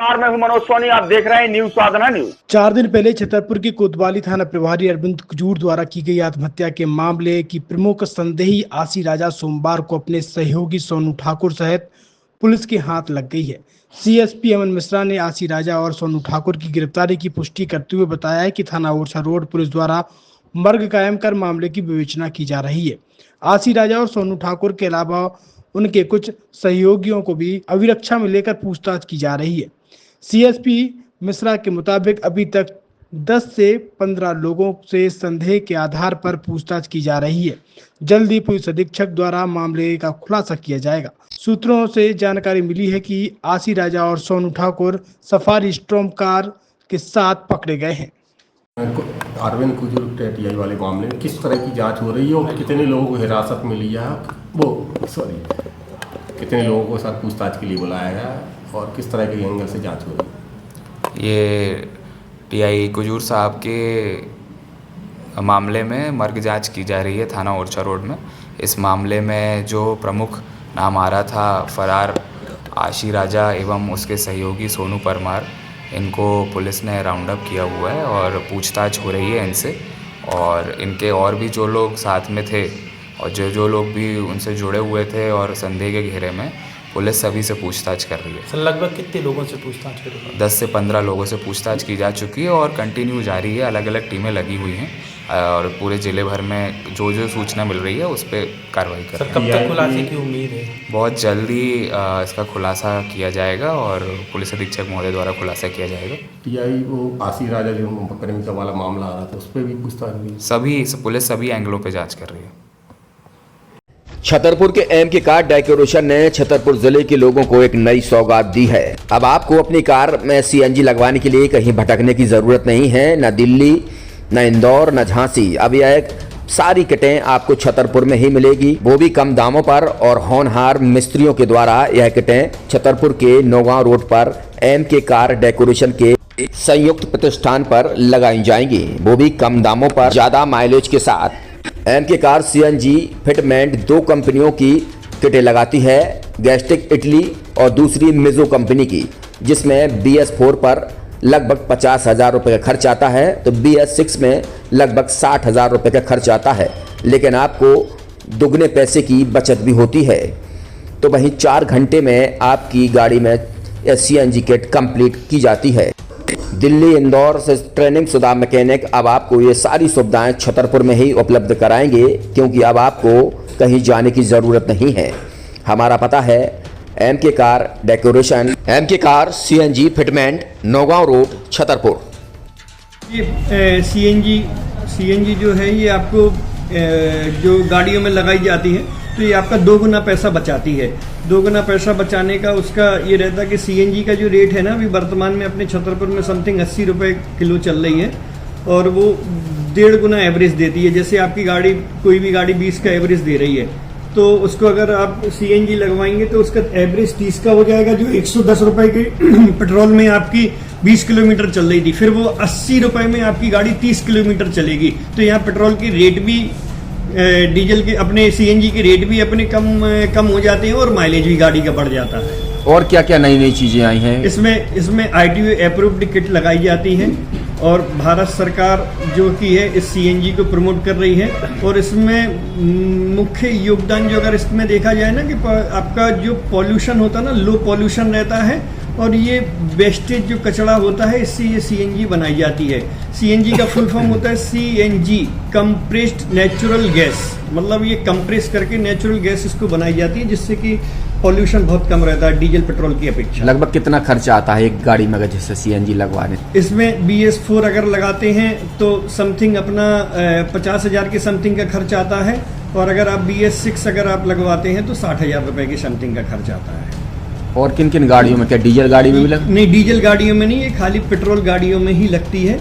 मैं हूं मनोज सोनी, आप देख रहे हैं न्यूज साधना न्यूज। 4 दिन पहले छतरपुर के कोतवाली थाना प्रभारी अरविंद खजूर द्वारा की गई आत्महत्या के मामले की प्रमुख संदेही आसी राजा सोमवार को अपने सहयोगी सोनू ठाकुर सहित पुलिस के हाथ लग गई है। सीएसपी अमन मिश्रा ने आसी राजा और सोनू ठाकुर की गिरफ्तारी की पुष्टि करते हुए बताया है कि थाना ओरछा रोड पुलिस द्वारा मर्ग कायम कर मामले की विवेचना की जा रही है। आसी राजा और सोनू ठाकुर के अलावा उनके कुछ सहयोगियों को भी अभिरक्षा में लेकर पूछताछ की जा रही है। सीएसपी मिश्रा के मुताबिक अभी तक 10 से 15 लोगों से संदेह के आधार पर पूछताछ की जा रही है। जल्द ही पुलिस अधीक्षक द्वारा मामले का खुलासा किया जाएगा। सूत्रों से जानकारी मिली है कि आसी राजा और Sonu Thakur safari storm car के साथ पकड़े गए हैं। अरविंद खजूर टीआई वाले मामले में किस तरह की जांच हो रही है और कितने लोगों को हिरासत में लिया, कितने लोगों को साथ पूछताछ के लिए बुलाया गया और किस तरह के एंगल से जांच हो रही है? ये टीआई खजूर साहब के मामले में मर्ग जांच की जा रही है थाना ओरछा रोड में। इस मामले में जो प्रमुख नाम आ रहा था फरार आशी राजा एवं उसके सहयोगी सोनू परमार, इनको पुलिस ने राउंड अप किया हुआ है और पूछताछ हो रही है इनसे। और इनके और भी जो लोग साथ में थे और जो लोग भी उनसे जुड़े हुए थे और संदेह के घेरे में, पुलिस सभी से पूछताछ कर रही है। सर लगभग कितने लोगों से पूछताछ कर रही है? 10 से 15 लोगों से पूछताछ की जा चुकी है और कंटिन्यू जारी है। अलग अलग टीमें लगी हुई हैं और पूरे जिले भर में जो सूचना मिल रही है उस पर कार्रवाई कर रही है। कब तक खुलासे की उम्मीद है? बहुत जल्दी इसका खुलासा किया जाएगा और पुलिस अधीक्षक महोदय द्वारा खुलासा किया जाएगा। टीआई वो आसी राजा जो प्रेमिका वाला मामला आ रहा था उस पर भी पूछताछ हुई? पुलिस सभी एंगलों पे जांच कर रही है। छतरपुर के एमके कार डेकोरेशन ने छतरपुर जिले के लोगों को एक नई सौगात दी है। अब आपको अपनी कार में सीएनजी लगवाने के लिए कहीं भटकने की जरूरत नहीं है, न दिल्ली, न इंदौर, न झांसी। अब यह सारी किटें आपको छतरपुर में ही मिलेगी, वो भी कम दामों पर। और होनहार मिस्त्रियों के द्वारा यह किटें छतरपुर के नौगांव रोड पर एमके कार डेकोरेशन के संयुक्त प्रतिष्ठान पर लगाई जाएंगी, वो भी कम दामों पर, ज्यादा माइलेज के साथ। एमके कार सीएनजी फिटमेंट 2 कंपनियों की किटें लगाती है, गैस्टिक इटली और दूसरी मिजो कंपनी की, जिसमें BS4 पर लगभग 50,000 रुपये का खर्च आता है तो BS6 में लगभग 60,000 रुपये का खर्च आता है। लेकिन आपको दुगने पैसे की बचत भी होती है। तो वहीं 4 घंटे में आपकी गाड़ी में सीएनजी किट कंप्लीट की जाती है। दिल्ली, इंदौर से ट्रेनिंग शुदा मैकेनिक अब आपको ये सारी सुविधाएं छतरपुर में ही उपलब्ध कराएंगे, क्योंकि अब आपको कहीं जाने की ज़रूरत नहीं है। हमारा पता है MK car decoration, MK car CNG fitment, Naugaon road, Chhatarpur. ये सीएनजी जो है ये आपको जो गाड़ियों में लगाई जाती है तो ये आपका 2 गुना पैसा बचाती है। 2 गुना पैसा बचाने का उसका ये रहता है कि सीएनजी का जो रेट है ना, अभी वर्तमान में अपने छतरपुर में समथिंग 80 रुपये किलो चल रही है और वो 1.5 गुना एवरेज देती है। जैसे आपकी गाड़ी, कोई भी गाड़ी 20 का एवरेज दे रही है तो उसको अगर आप सीएनजी लगवाएंगे तो उसका एवरेज 30 का हो जाएगा, जो 110 रुपये के पेट्रोल में आपकी 20 किलोमीटर चल रही थी, फिर वो 80 रुपये में आपकी गाड़ी 30 किलोमीटर चलेगी। तो यहाँ पेट्रोल की रेट भी, डीजल के, अपने सीएनजी के रेट भी अपने कम हो जाते हैं और माइलेज भी गाड़ी का बढ़ जाता है। और क्या क्या नई नई चीजें आई हैं? इसमें ITO अप्रूव्ड किट लगाई जाती है और भारत सरकार जो की है इस सीएनजी को प्रमोट कर रही है। और इसमें मुख्य योगदान जो अगर इसमें देखा जाए ना कि आपका जो पॉल्यूशन होता है ना, लो पॉल्यूशन रहता है और ये वेस्टेज जो कचरा होता है इससे ये सीएनजी बनाई जाती है। सीएनजी का फुल फॉर्म होता है CNG, कंप्रेस्ड नेचुरल गैस, मतलब ये कंप्रेस करके नेचुरल गैस इसको बनाई जाती है, जिससे कि पॉल्यूशन बहुत कम रहता है डीजल पेट्रोल की अपेक्षा। लगभग कितना खर्चा आता है एक गाड़ी में अगर जैसे सीएनजी लगवाने? इसमें BS4 अगर लगाते हैं तो समथिंग अपना 50,000 के समथिंग का खर्च आता है और अगर आप BS6 अगर आप लगवाते हैं तो 60,000 रुपये के समथिंग का खर्च आता है। और किन किन गाड़ियों में, क्या डीजल गाड़ी में भी लगती? नहीं, डीजल गाड़ियों में नहीं, ये खाली पेट्रोल गाड़ियों में ही लगती है।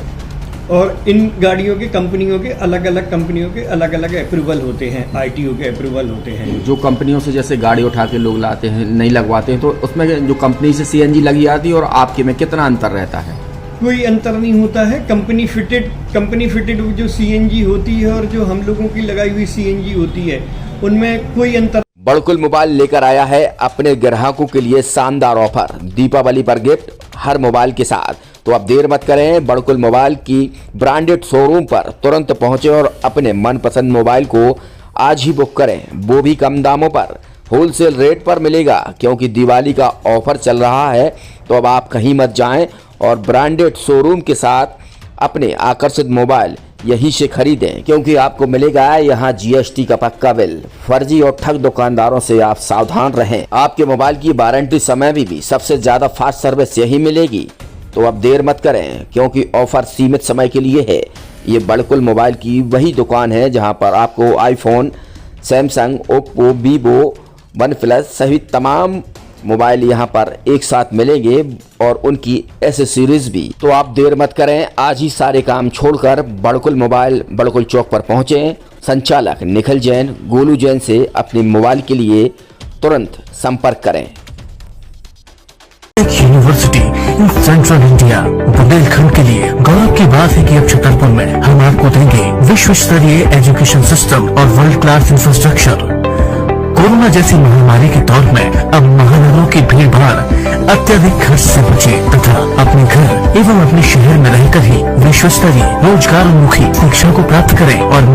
और इन गाड़ियों के कंपनियों के अलग अलग अप्रूवल होते हैं, ITO के अप्रूवल होते हैं। जो कंपनियों से जैसे गाड़ी उठा के लोग लाते हैं, नहीं लगवाते हैं, तो उसमें जो कंपनी से सीएनजी लगी आती है और आपके में कितना अंतर रहता है? कोई अंतर नहीं होता है। कंपनी फिटेड जो सीएनजी होती है और जो हम लोगों की लगाई हुई सीएनजी होती है उनमें कोई अंतर। बड़कुल मोबाइल लेकर आया है अपने ग्राहकों के लिए शानदार ऑफर। दीपावली पर गिफ्ट, हर मोबाइल के साथ। तो अब देर मत करें, बड़कुल मोबाइल की ब्रांडेड शोरूम पर तुरंत पहुंचे और अपने मनपसंद मोबाइल को आज ही बुक करें, वो भी कम दामों पर। होलसेल रेट पर मिलेगा क्योंकि दिवाली का ऑफर चल रहा है। तो अब आप कहीं मत जाएं और ब्रांडेड शोरूम के साथ अपने आकर्षित मोबाइल यहीं से खरीदें, क्योंकि आपको मिलेगा यहाँ GST का पक्का बिल। फर्जी और ठग दुकानदारों से आप सावधान रहें। आपके मोबाइल की वारंटी समय में भी सबसे ज़्यादा फास्ट सर्विस यही मिलेगी। तो अब देर मत करें क्योंकि ऑफर सीमित समय के लिए है। ये बड़कुल मोबाइल की वही दुकान है जहां पर आपको iPhone, Samsung, Oppo, Vivo, OnePlus सहित तमाम मोबाइल यहां पर एक साथ मिलेंगे और उनकी एसेसरीज भी। तो आप देर मत करें, आज ही सारे काम छोड़कर बड़कुल मोबाइल बड़कुल चौक पर पहुंचें। संचालक निखिल जैन, गोलू जैन से अपने मोबाइल के लिए तुरंत संपर्क करें। University in central India Bundelkhand के लिए गौरव की बात है कि अब छतरपुर में हम आपको देंगे विश्व स्तरीय एजुकेशन सिस्टम और वर्ल्ड क्लास इंफ्रास्ट्रक्चर। कोरोना जैसी महामारी के दौर में अब महानगरों की भीड़ भाड़ अत्यधिक खर्च से बचे तथा अपने घर एवं अपने शहर में रहकर ही विश्व स्तरीय रोजगार उन्मुखी शिक्षा को प्राप्त करें और